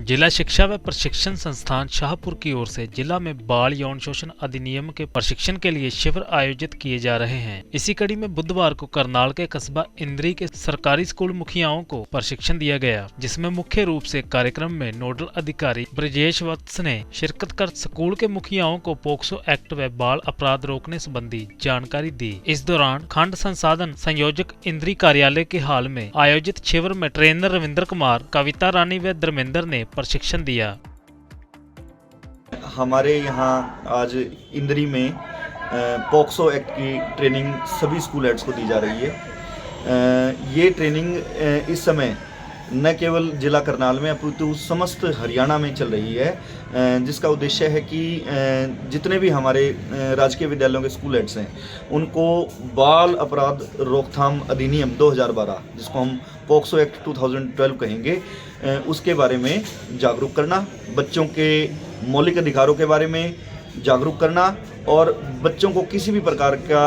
जिला शिक्षा व प्रशिक्षण संस्थान शाहपुर की ओर से जिला में बाल यौन शोषण अधिनियम के प्रशिक्षण के लिए शिविर आयोजित किए जा रहे हैं। इसी कड़ी में बुधवार को करनाल के कस्बा इंद्री के सरकारी स्कूल मुखियाओं को प्रशिक्षण दिया गया, जिसमें मुख्य रूप से कार्यक्रम में नोडल अधिकारी ब्रजेश वत्स ने शिरकत कर स्कूल के मुखियाओं को पोक्सो एक्ट व बाल अपराध रोकने संबंधी जानकारी दी। इस दौरान खंड संसाधन संयोजक इंद्री कार्यालय के हाल में आयोजित शिविर में ट्रेनर रविंद्र कुमार, कविता रानी व धर्मेंद्र ने प्रशिक्षण दिया। हमारे यहाँ आज इंद्री में पोक्सो एक्ट की ट्रेनिंग सभी स्कूल हेड्स को दी जा रही है। ये ट्रेनिंग इस समय न केवल जिला करनाल में अपितु समस्त हरियाणा में चल रही है, जिसका उद्देश्य है कि जितने भी हमारे राजकीय विद्यालयों के स्कूल हेड्स हैं उनको बाल अपराध रोकथाम अधिनियम 2012, जिसको हम पोक्सो एक्ट 2012 कहेंगे, उसके बारे में जागरूक करना, बच्चों के मौलिक अधिकारों के बारे में जागरूक करना और बच्चों को किसी भी प्रकार का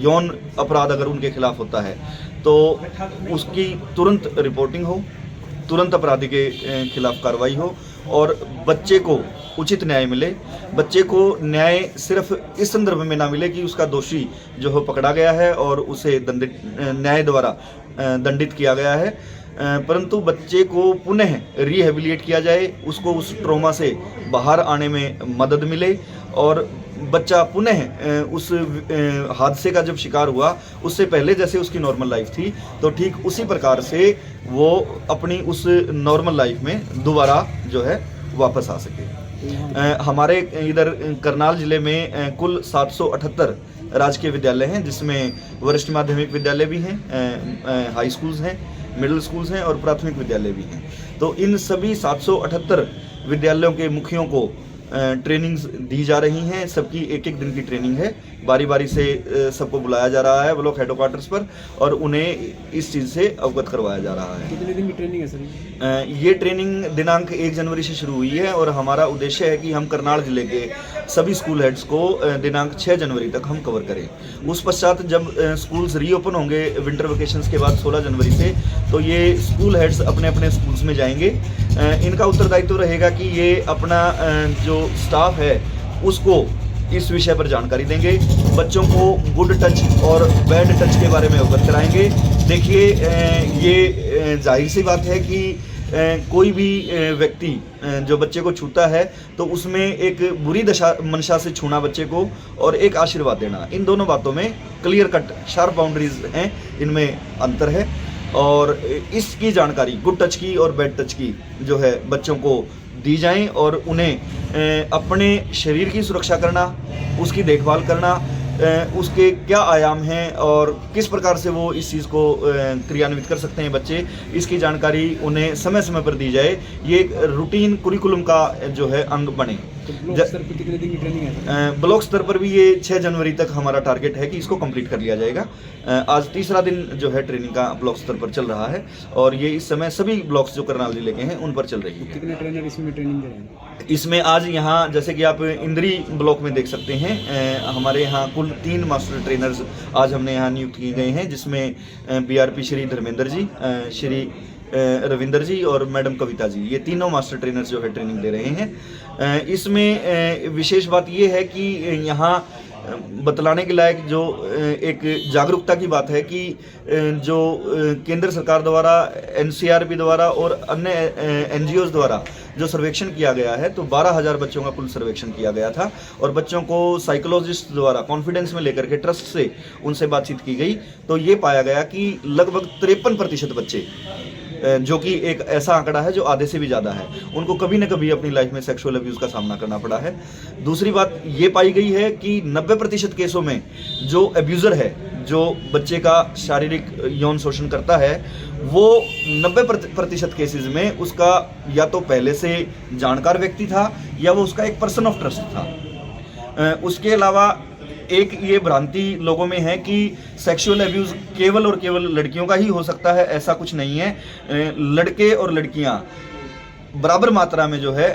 यौन अपराध अगर उनके खिलाफ होता है तो उसकी तुरंत रिपोर्टिंग हो, तुरंत अपराधी के खिलाफ कार्रवाई हो और बच्चे को उचित न्याय मिले। बच्चे को न्याय सिर्फ इस संदर्भ में ना मिले कि उसका दोषी जो है पकड़ा गया है और उसे न्याय द्वारा दंडित किया गया है, परंतु बच्चे को पुनः रिहेबिलिटेट किया जाए, उसको उस ट्रॉमा से बाहर आने में मदद मिले और बच्चा पुनः उस हादसे का जब शिकार हुआ उससे पहले जैसे उसकी नॉर्मल लाइफ थी तो ठीक उसी प्रकार से वो अपनी उस नॉर्मल लाइफ में दोबारा जो है वापस आ सके। हमारे इधर करनाल जिले में कुल 778 राजकीय विद्यालय हैं, जिसमें वरिष्ठ माध्यमिक विद्यालय भी हैं, हाई स्कूल्स हैं, मिडिल स्कूल्स हैं और प्राथमिक विद्यालय भी हैं। तो इन सभी 778 विद्यालयों के मुखियों को ट्रेनिंग्स दी जा रही हैं। सबकी एक एक दिन की ट्रेनिंग है, बारी बारी से सबको बुलाया जा रहा है ब्लॉक हेडक्वार्टर्स पर और उन्हें इस चीज़ से अवगत करवाया जा रहा है। कितने दिन की ट्रेनिंग है सर? ये ट्रेनिंग दिनांक 1 जनवरी से शुरू हुई है और हमारा उद्देश्य है कि हम करनाल जिले के सभी स्कूल हेड्स को दिनांक 6 जनवरी तक हम कवर करें। उस पश्चात जब स्कूल्स रीओपन होंगे विंटर वेकेशंस के बाद 16 जनवरी से, तो ये स्कूल हेड्स अपने अपने स्कूल्स में जाएंगे। इनका उत्तरदायित्व रहेगा कि ये अपना जो स्टाफ है उसको इस विषय पर जानकारी देंगे, बच्चों को गुड टच और बैड टच के बारे में अवगत कराएंगे। देखिए, ये जाहिर सी बात है कि कोई भी व्यक्ति जो बच्चे को छूता है तो उसमें एक बुरी मंशा से छूना बच्चे को और एक आशीर्वाद देना, इन दोनों बातों में क्लियर कट शार्प बाउंड्रीज हैं, इनमें अंतर है। और इसकी जानकारी गुड टच की और बैड टच की जो है बच्चों को दी जाएं और उन्हें अपने शरीर की सुरक्षा करना, उसकी देखभाल करना, उसके क्या आयाम हैं और किस प्रकार से वो इस चीज़ को क्रियान्वित कर सकते हैं बच्चे, इसकी जानकारी उन्हें समय समय पर दी जाए। ये एक रूटीन कुरिकुलम का जो है अंग बने। ब्लॉक स्तर पर कितने दिन की ट्रेनिंग है? ब्लॉक स्तर पर भी ये 6 जनवरी तक हमारा टारगेट है कि इसको कंप्लीट कर लिया जाएगा। आज तीसरा दिन जो है ट्रेनिंग का ब्लॉक स्तर पर चल रहा है और ये इस समय सभी ब्लॉक्स जो करनाल जिले के हैं उन पर चल रही है। कितने ट्रेनर इसमें ट्रेनिंग दे रहे हैं? इसमें आज यहाँ जैसे कि आप इंद्री ब्लॉक में देख सकते हैं, हमारे यहाँ कुल 3 मास्टर ट्रेनर्स आज हमने यहाँ नियुक्त किए गए हैं, जिसमें बीआरपी श्री धर्मेंद्र जी, श्री रविंदर जी और मैडम कविता जी, ये तीनों मास्टर ट्रेनर्स जो है ट्रेनिंग दे रहे हैं। इसमें विशेष बात ये है कि यहाँ बतलाने के लायक जो एक जागरूकता की बात है कि जो केंद्र सरकार द्वारा, एनसीआरबी द्वारा और अन्य एनजीओज द्वारा जो सर्वेक्षण किया गया है, तो 12,000 बच्चों का कुल सर्वेक्षण किया गया था और बच्चों को साइकोलॉजिस्ट द्वारा कॉन्फिडेंस में लेकर के ट्रस्ट से उनसे बातचीत की गई, तो ये पाया गया कि लगभग 53% बच्चे, जो कि एक ऐसा आंकड़ा है जो आधे से भी ज़्यादा है, उनको कभी न कभी अपनी लाइफ में सेक्सुअल अब्यूज़ का सामना करना पड़ा है। दूसरी बात ये पाई गई है कि 90% केसों में जो अब्यूज़र है, जो बच्चे का शारीरिक यौन शोषण करता है, वो 90% केसेस में उसका या तो पहले से जानकार व्यक्ति था या वो उसका एक पर्सन ऑफ ट्रस्ट था। उसके अलावा एक ये भ्रांति लोगों में है कि सेक्सुअल अब्यूज़ केवल और केवल लड़कियों का ही हो सकता है, ऐसा कुछ नहीं है। लड़के और लड़कियां बराबर मात्रा में जो है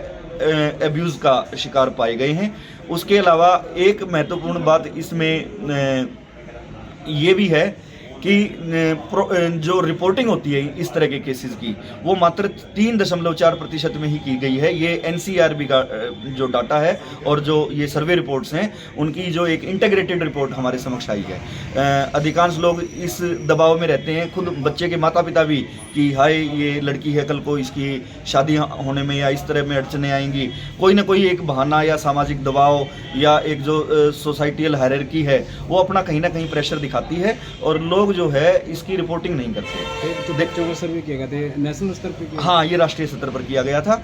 अब्यूज़ का शिकार पाए गए हैं। उसके अलावा एक महत्वपूर्ण बात इसमें ये भी है कि जो रिपोर्टिंग होती है इस तरह के केसेस की वो मात्र 3.4% में ही की गई है। ये NCRB का जो डाटा है और जो ये सर्वे रिपोर्ट्स हैं उनकी जो एक इंटीग्रेटेड रिपोर्ट हमारे समक्ष आई है। अधिकांश लोग इस दबाव में रहते हैं, खुद बच्चे के माता पिता भी, कि हाय ये लड़की है, कल को इसकी शादी होने में या इस तरह में अड़चने आएंगी। कोई ना कोई एक बहाना या सामाजिक दबाव या एक जो सोसाइटियल हायरार्की है वो अपना कहीं ना कहीं प्रेशर दिखाती है और लोग जो है इसकी रिपोर्टिंग नहीं करते। तो बच्चों को सर्वे किया गया था नेशनल स्तर पर? हाँ, ये राष्ट्रीय स्तर पर किया गया था।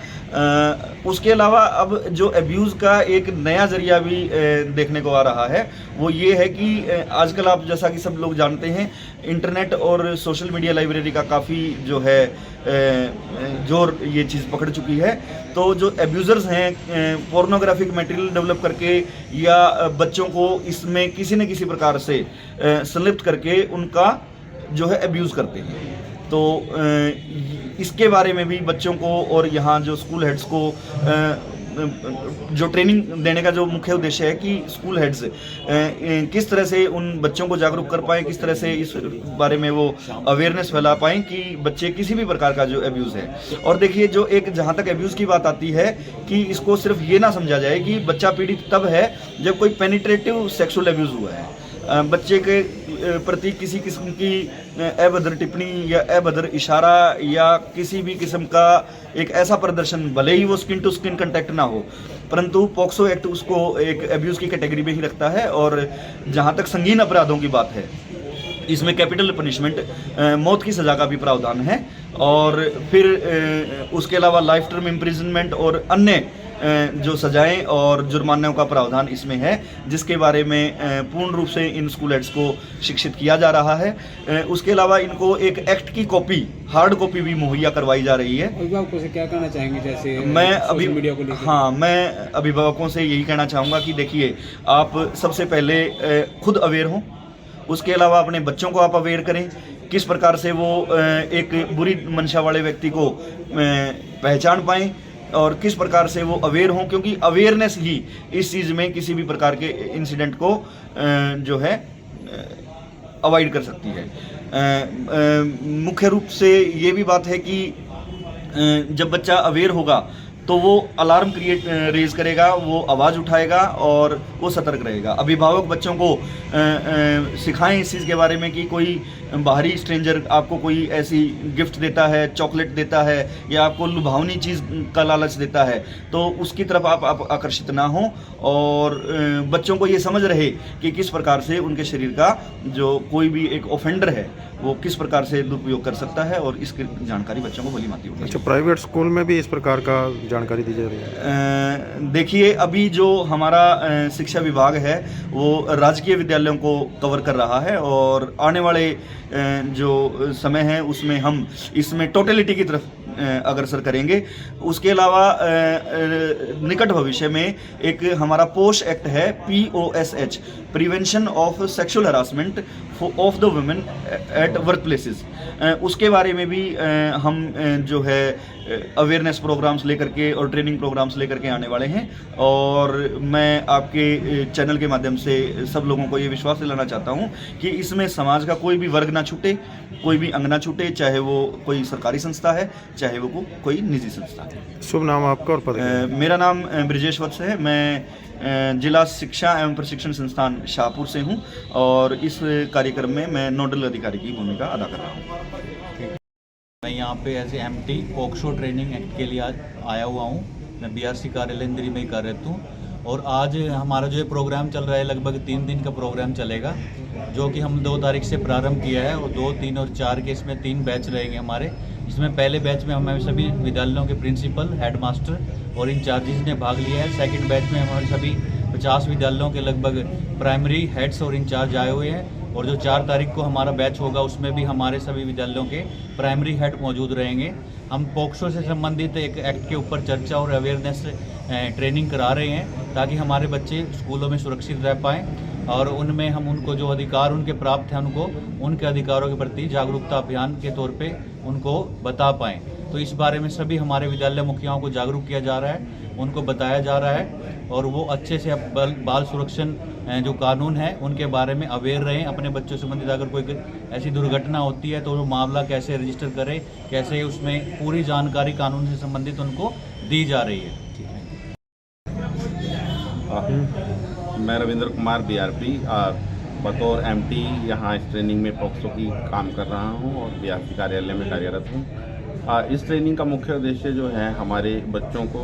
उसके अलावा अब जो एब्यूज़ का एक नया जरिया भी देखने को आ रहा है वो ये है कि आजकल आप जैसा कि सब लोग जानते हैं इंटरनेट और सोशल मीडिया लाइब्रेरी का काफ़ी जो है जोर ये चीज़ पकड़ चुकी है। तो जो एब्यूज़र्स हैं पोर्नोग्राफिक मटेरियल डेवलप करके या बच्चों को इसमें किसी न किसी प्रकार से संलिप्त करके उनका जो है एब्यूज़ करते हैं। तो इसके बारे में भी बच्चों को और यहाँ जो स्कूल हेड्स को जो ट्रेनिंग देने का जो मुख्य उद्देश्य है कि स्कूल हेड्स किस तरह से उन बच्चों को जागरूक कर पाएँ, किस तरह से इस बारे में वो अवेयरनेस फैला पाएँ कि बच्चे किसी भी प्रकार का जो एब्यूज़ है। और देखिए जो एक जहाँ तक एब्यूज़ की बात आती है कि इसको सिर्फ ये ना समझा जाए कि बच्चा पीड़ित तब है जब कोई पेनिट्रेटिव सेक्सुअल एब्यूज़ हुआ है। बच्चे के प्रति किसी किस्म की अभद्र टिप्पणी या अभद्र इशारा या किसी भी किस्म का एक ऐसा प्रदर्शन, भले ही वो स्किन टू स्किन कंटेक्ट ना हो, परंतु पॉक्सो एक्ट उसको एक एब्यूज़ की कैटेगरी में ही रखता है। और जहाँ तक संगीन अपराधों की बात है इसमें कैपिटल पनिशमेंट मौत की सज़ा का भी प्रावधान है। और फिर उसके अलावा लाइफ टर्म इम्प्रिजनमेंट और अन्य जो सजाएं और जुर्मानों का प्रावधान इसमें है, जिसके बारे में पूर्ण रूप से इन स्कूल हेड्स को शिक्षित किया जा रहा है। उसके अलावा इनको एक एक्ट की कॉपी, हार्ड कॉपी भी मुहैया करवाई जा रही है। अभिभावकों से क्या कहना चाहेंगे? जैसे मैं अभिभावकों से यही कहना चाहूँगा कि देखिए, आप सबसे पहले खुद अवेयर हों, उसके अलावा अपने बच्चों को आप अवेयर करें किस प्रकार से वो एक बुरी मंशा वाले व्यक्ति को पहचान पाएँ और किस प्रकार से वो अवेयर हों, क्योंकि अवेयरनेस ही इस चीज़ में किसी भी प्रकार के इंसिडेंट को जो है अवॉइड कर सकती है। मुख्य रूप से ये भी बात है कि जब बच्चा अवेयर होगा तो वो अलार्म रेज करेगा, वो आवाज़ उठाएगा और वो सतर्क रहेगा। अभिभावक बच्चों को सिखाएं इस चीज़ के बारे में कि कोई बाहरी स्ट्रेंजर आपको कोई ऐसी गिफ्ट देता है, चॉकलेट देता है या आपको लुभावनी चीज़ का लालच देता है तो उसकी तरफ आप आकर्षित ना हों और बच्चों को ये समझ रहे कि किस प्रकार से उनके शरीर का जो कोई भी एक ऑफेंडर है वो किस प्रकार से दुरुपयोग कर सकता है और इसकी जानकारी बच्चों को भली भांति होगी। अच्छा, प्राइवेट स्कूल में भी इस प्रकार का जानकारी दी जा रही है? देखिए, अभी जो हमारा शिक्षा विभाग है वो राजकीय विद्यालयों को कवर कर रहा है और आने वाले जो समय है उसमें हम इसमें टोटलिटी की तरफ अग्रसर करेंगे। उसके अलावा निकट भविष्य में एक हमारा पोश एक्ट है, POSH, prevention of sexual harassment of the women at work places, उसके बारे में भी हम जो है अवेयरनेस प्रोग्राम्स लेकर के और ट्रेनिंग प्रोग्राम्स लेकर के आने वाले हैं। और मैं आपके चैनल के माध्यम से सब लोगों को ये विश्वास दिलाना चाहता हूँ कि इसमें समाज का कोई भी वर्ग ना छूटे, कोई भी अंग ना छूटे, चाहे वो कोई सरकारी संस्था है चाहे वो कोई निजी संस्था है। शुभ नाम आपका और पद? मेरा नाम ब्रिजेश वत्स है। मैं जिला शिक्षा एवं प्रशिक्षण संस्थान शाहपुर से हूँ और इस कार्यक्रम में मैं नोडल अधिकारी की भूमिका अदा कर रहा हूँ। मैं यहाँ पे ऐसे MT पॉक्सो ट्रेनिंग एक्ट के लिए आज आया हुआ हूँ। मैं BRC कार्यालय इंद्री में ही कार्यरत हूँ और आज हमारा जो प्रोग्राम चल रहा है लगभग 3 दिन का प्रोग्राम चलेगा, जो कि हम 2 तारीख से प्रारंभ किया है और 2, 3 और 4 के इसमें 3 बैच रहेंगे हमारे। इसमें पहले बैच में हमारे सभी विद्यालयों के प्रिंसिपल, हेडमास्टर और इंचार्जेस ने भाग लिया है। सेकंड बैच में हमारे सभी 50 विद्यालयों के लगभग प्राइमरी हेड्स और इंचार्ज आए हुए हैं और जो 4 तारीख को हमारा बैच होगा उसमें भी हमारे सभी विद्यालयों के प्राइमरी हेड मौजूद रहेंगे। हम पॉक्सो से संबंधित एक एक्ट के ऊपर चर्चा और अवेयरनेस ट्रेनिंग करा रहे हैं ताकि हमारे बच्चे स्कूलों में सुरक्षित रह पाएँ और उनमें हम उनको जो अधिकार उनके प्राप्त हैं उनको उनके अधिकारों के प्रति जागरूकता अभियान के तौर पे उनको बता पाएँ। तो इस बारे में सभी हमारे विद्यालय मुखियाओं को जागरूक किया जा रहा है, उनको बताया जा रहा है और वो अच्छे से बाल सुरक्षण जो कानून है उनके बारे में अवेयर रहें। अपने बच्चों से संबंधित अगर कोई ऐसी दुर्घटना होती है तो वो मामला कैसे रजिस्टर करें, कैसे उसमें पूरी जानकारी कानून से संबंधित उनको दी जा रही है। मैं रविंद्र कुमार बीआरपी बतौर एमटी यहाँ इस ट्रेनिंग में पॉक्सो की काम कर रहा हूँ और बीआरपी कार्यालय में कार्यरत हूँ। इस ट्रेनिंग का मुख्य उद्देश्य जो है हमारे बच्चों को,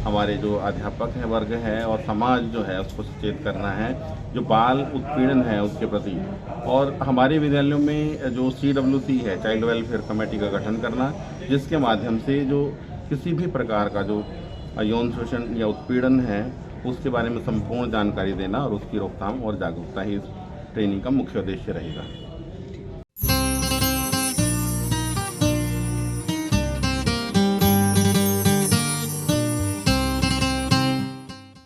हमारे जो अध्यापक है वर्ग है और समाज जो है उसको सचेत करना है जो बाल उत्पीड़न है उसके प्रति, और हमारे विद्यालयों में जो CWC है चाइल्ड वेलफेयर कमेटी का गठन करना, जिसके माध्यम से जो किसी भी प्रकार का जो यौन शोषण या उत्पीड़न है उसके बारे में संपूर्ण जानकारी देना और उसकी रोकथाम और जागरूकता ही इस ट्रेनिंग का मुख्य उद्देश्य रहेगा।